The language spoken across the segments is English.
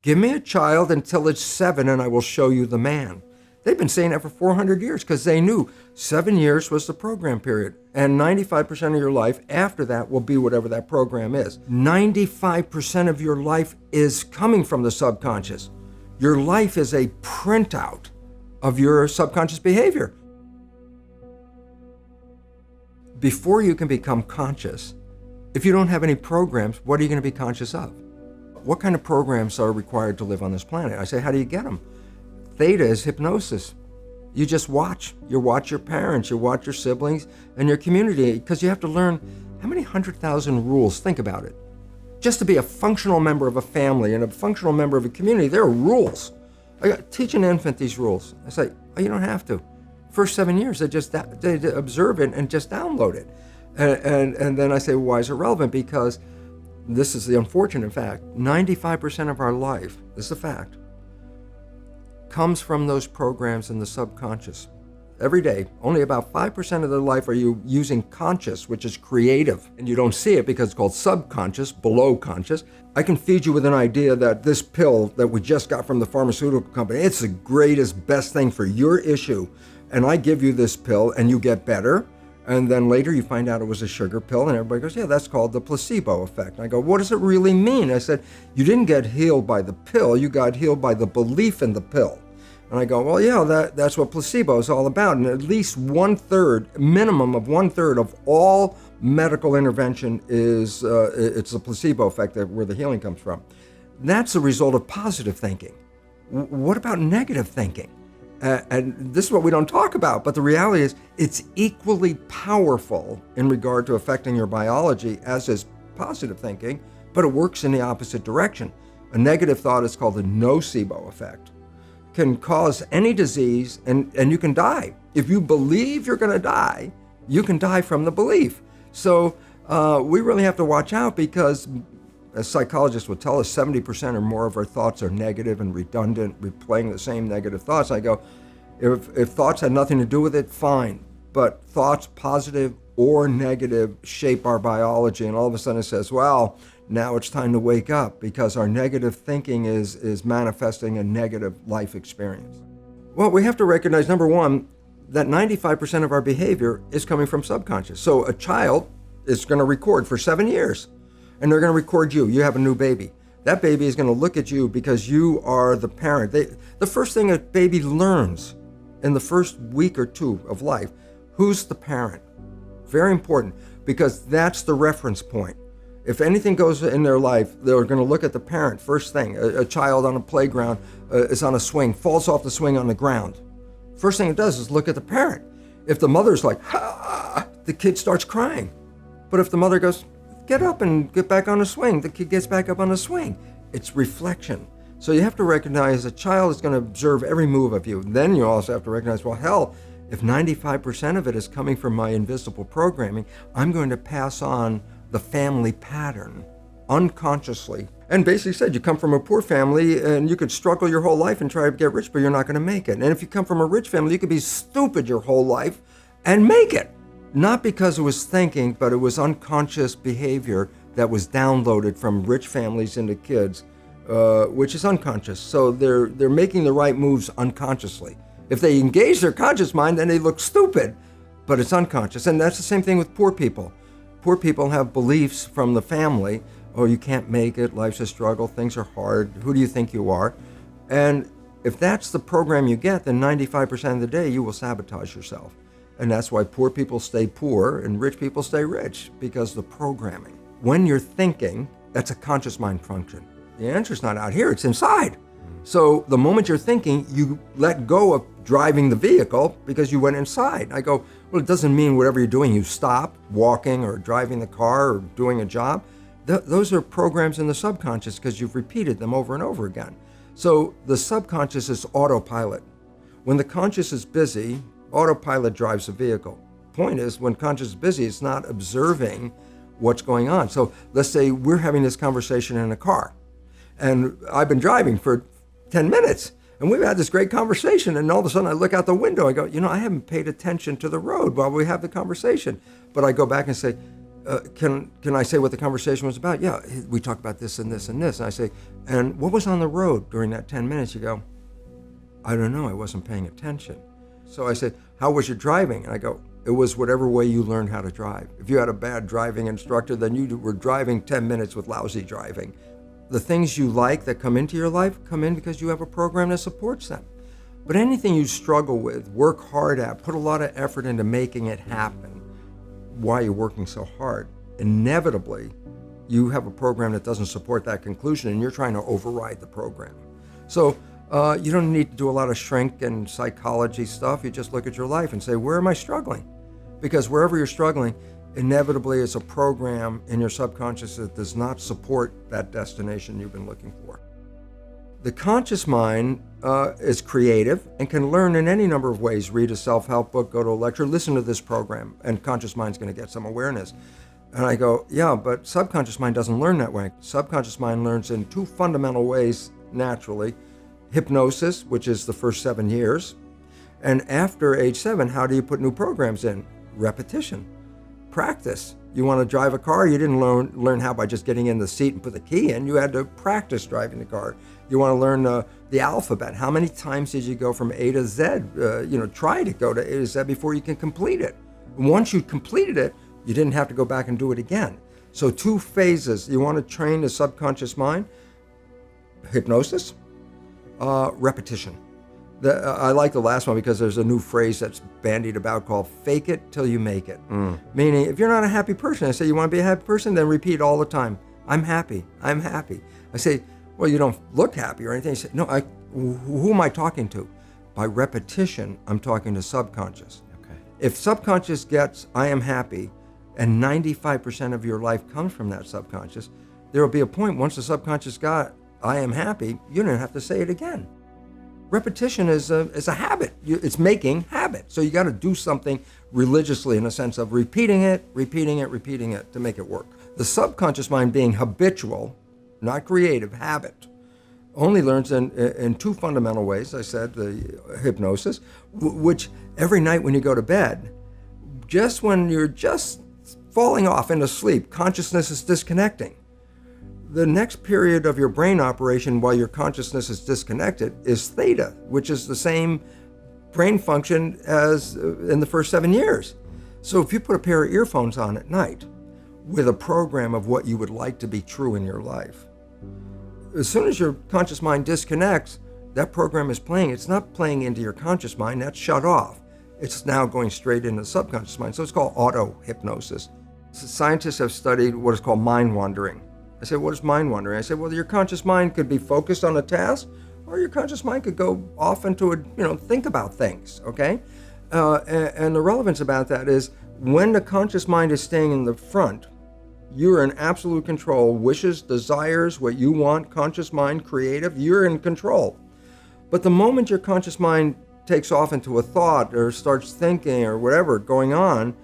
Give me a child until it's 7 and I will show you the man. They've been saying that for 400 years because they knew 7 years was the program period. And 95% of your life after that will be whatever that program is. 95% of your life is coming from the subconscious. Your life is a printout of your subconscious behavior. Before you can become conscious, if you don't have any programs, what are you going to be conscious of? What kind of programs are required to live on this planet? I say, how do you get them? Theta is hypnosis. You just watch. You watch your parents, you watch your siblings, and your community, because you have to learn how many 100,000 rules. Think about it. Just to be a functional member of a family and a functional member of a community, there are rules. Teach an infant these rules. I say, oh, you don't have to. First 7 years, they observe it and just download it. And then I say, well, why is it relevant? Because this is the unfortunate fact. 95% of our life, this is a fact, comes from those programs in the subconscious. Every day, only about 5% of their life are you using conscious, which is creative. And you don't see it because it's called subconscious, below conscious. I can feed you with an idea that this pill that we just got from the pharmaceutical company, it's the greatest, best thing for your issue. And I give you this pill and you get better. And then later you find out it was a sugar pill and everybody goes, yeah, that's called the placebo effect. And I go, what does it really mean? I said, you didn't get healed by the pill, you got healed by the belief in the pill. And I go, well, yeah, that's what placebo is all about. And at least 1/3, minimum of 1/3 of all medical intervention is, it's the placebo effect where the healing comes from. That's a result of positive thinking. What about negative thinking? And this is what we don't talk about, but the reality is it's equally powerful in regard to affecting your biology as is positive thinking, but it works in the opposite direction. A negative thought is called the nocebo effect. Can cause any disease and you can die. If you believe you're gonna die, you can die from the belief. So we really have to watch out because, as psychologists will tell us, 70% or more of our thoughts are negative and redundant, replaying the same negative thoughts. I go, if thoughts had nothing to do with it, fine. But thoughts, positive or negative, shape our biology. And all of a sudden it says, well, now it's time to wake up because our negative thinking is manifesting a negative life experience. Well, we have to recognize, number one, that 95% of our behavior is coming from subconscious. So a child is going to record for 7 years. And they're going to record you. You have a new baby. That baby is going to look at you because you are the parent. The first thing a baby learns in the first week or two of life, who's the parent? Very important, because that's the reference point. If anything goes in their life, they're going to look at the parent first thing. A child on a playground is on a swing, falls off the swing on the ground. First thing it does is look at the parent. If the mother's like, ah, the kid starts crying. But if the mother goes, get up and get back on the swing, the kid gets back up on the swing. It's reflection. So you have to recognize a child is going to observe every move of you. Then you also have to recognize, well, hell, if 95% of it is coming from my invisible programming, I'm going to pass on the family pattern unconsciously. And basically said, you come from a poor family and you could struggle your whole life and try to get rich, but you're not going to make it. And if you come from a rich family, you could be stupid your whole life and make it. Not because it was thinking, but it was unconscious behavior that was downloaded from rich families into kids, which is unconscious. So they're making the right moves unconsciously. If they engage their conscious mind, then they look stupid, but it's unconscious. And that's the same thing with poor people. Poor people have beliefs from the family. Oh, you can't make it, life's a struggle, things are hard, who do you think you are? And if that's the program you get, then 95% of the day you will sabotage yourself. And that's why poor people stay poor and rich people stay rich, because of the programming. When you're thinking, that's a conscious mind function. The answer's not out here, it's inside. So the moment you're thinking, you let go of driving the vehicle because you went inside. I go, well, it doesn't mean whatever you're doing, you stop walking or driving the car or doing a job. Those are programs in the subconscious because you've repeated them over and over again. So the subconscious is autopilot. When the conscious is busy, autopilot drives the vehicle. Point is, when conscious is busy, it's not observing what's going on. So let's say we're having this conversation in a car, and I've been driving for 10 minutes, and we've had this great conversation, and all of a sudden I look out the window, I go, I haven't paid attention to the road while we have the conversation. But I go back and say, can I say what the conversation was about? Yeah, we talked about this and this and this. And I say, and what was on the road during that 10 minutes? You go, I don't know, I wasn't paying attention. So I said, how was your driving? And I go, it was whatever way you learned how to drive. If you had a bad driving instructor, then you were driving 10 minutes with lousy driving. The things you like that come into your life come in because you have a program that supports them. But anything you struggle with, work hard at, put a lot of effort into making it happen, why you're working so hard, inevitably you have a program that doesn't support that conclusion and you're trying to override the program. So you don't need to do a lot of shrink and psychology stuff. You just look at your life and say, where am I struggling? Because wherever you're struggling, inevitably it's a program in your subconscious that does not support that destination you've been looking for. The conscious mind is creative and can learn in any number of ways. Read a self-help book, go to a lecture, listen to this program, and conscious mind's going to get some awareness. And I go, yeah, but subconscious mind doesn't learn that way. Subconscious mind learns in two fundamental ways naturally. Hypnosis, which is the first 7 years. And after age 7, how do you put new programs in? Repetition, practice. You want to drive a car, you didn't learn how by just getting in the seat and put the key in. You had to practice driving the car. You want to learn the alphabet. How many times did you go from A to Z? Try to go to A to Z before you can complete it. And once you completed it, you didn't have to go back and do it again. So 2 phases. You want to train the subconscious mind, hypnosis, repetition. I like the last one because there's a new phrase that's bandied about called fake it till you make it. Meaning, if you're not a happy person, I say, you want to be a happy person? Then repeat all the time, I'm happy, I'm happy. I say, well, you don't look happy or anything. You say, no, who am I talking to? By repetition, I'm talking to subconscious. Okay. If subconscious gets, I am happy, and 95% of your life comes from that subconscious, there will be a point once the subconscious got, I am happy, you don't have to say it again. Repetition is a habit. It's making habit. So you got to do something religiously in a sense of repeating it to make it work. The subconscious mind being habitual, not creative, habit, only learns in 2 fundamental ways. I said the hypnosis, which every night when you go to bed, just when you're just falling off into sleep, consciousness is disconnecting. The next period of your brain operation while your consciousness is disconnected is theta, which is the same brain function as in the first 7 years. So if you put a pair of earphones on at night with a program of what you would like to be true in your life, as soon as your conscious mind disconnects, that program is playing. It's not playing into your conscious mind, that's shut off. It's now going straight into the subconscious mind. So it's called auto-hypnosis. Scientists have studied what is called mind wandering. I said, what is mind wandering? I said, well, your conscious mind could be focused on a task, or your conscious mind could go off into think about things, okay? And the relevance about that is when the conscious mind is staying in the front, you're in absolute control. Wishes, desires, what you want, conscious mind, creative, you're in control. But the moment your conscious mind takes off into a thought or starts thinking or whatever going on,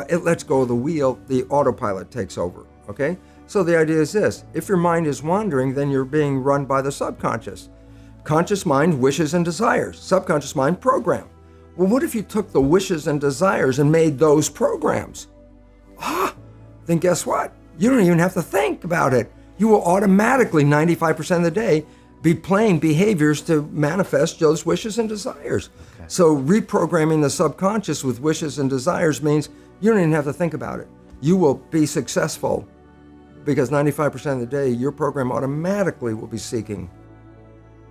it lets go of the wheel, the autopilot takes over, okay? So the idea is this: if your mind is wandering, then you're being run by the subconscious. Conscious mind, wishes and desires. Subconscious mind, program. Well, what if you took the wishes and desires and made those programs? Then guess what? You don't even have to think about it. You will automatically, 95% of the day, be playing behaviors to manifest those wishes and desires. Okay. So reprogramming the subconscious with wishes and desires means you don't even have to think about it. You will be successful because 95% of the day, your program automatically will be seeking.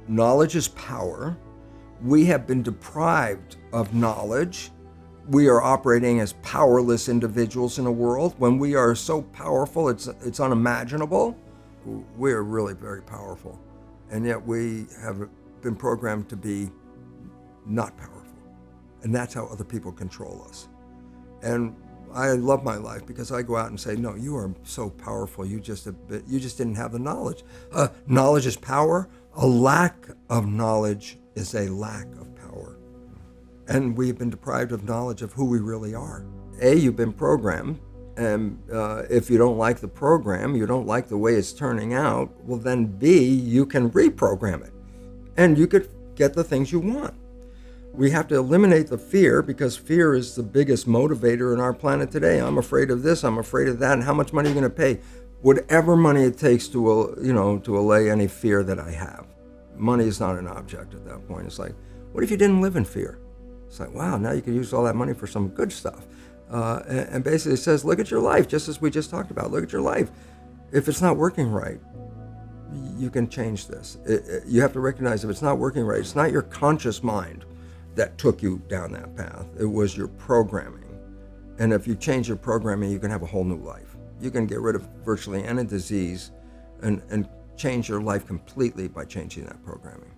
Knowledge is power. We have been deprived of knowledge. We are operating as powerless individuals in a world. When we are so powerful, it's unimaginable. We're really very powerful. And yet we have been programmed to be not powerful. And that's how other people control us. And I love my life because I go out and say, no, you are so powerful. You just didn't have the knowledge. Knowledge is power. A lack of knowledge is a lack of power. And we've been deprived of knowledge of who we really are. A, you've been programmed. And if you don't like the program, you don't like the way it's turning out, well then B, you can reprogram it. And you could get the things you want. We have to eliminate the fear, because fear is the biggest motivator in our planet today. I'm afraid of this, I'm afraid of that, and how much money are you going to pay? Whatever money it takes to, to allay any fear that I have. Money is not an object at that point. It's like, what if you didn't live in fear? It's like, wow, now you can use all that money for some good stuff. And basically it says, look at your life, just as we just talked about. Look at your life. If it's not working right, you can change this. You have to recognize if it's not working right, it's not your conscious mind that took you down that path. It was your programming. And if you change your programming, you can have a whole new life. You can get rid of virtually any disease and change your life completely by changing that programming.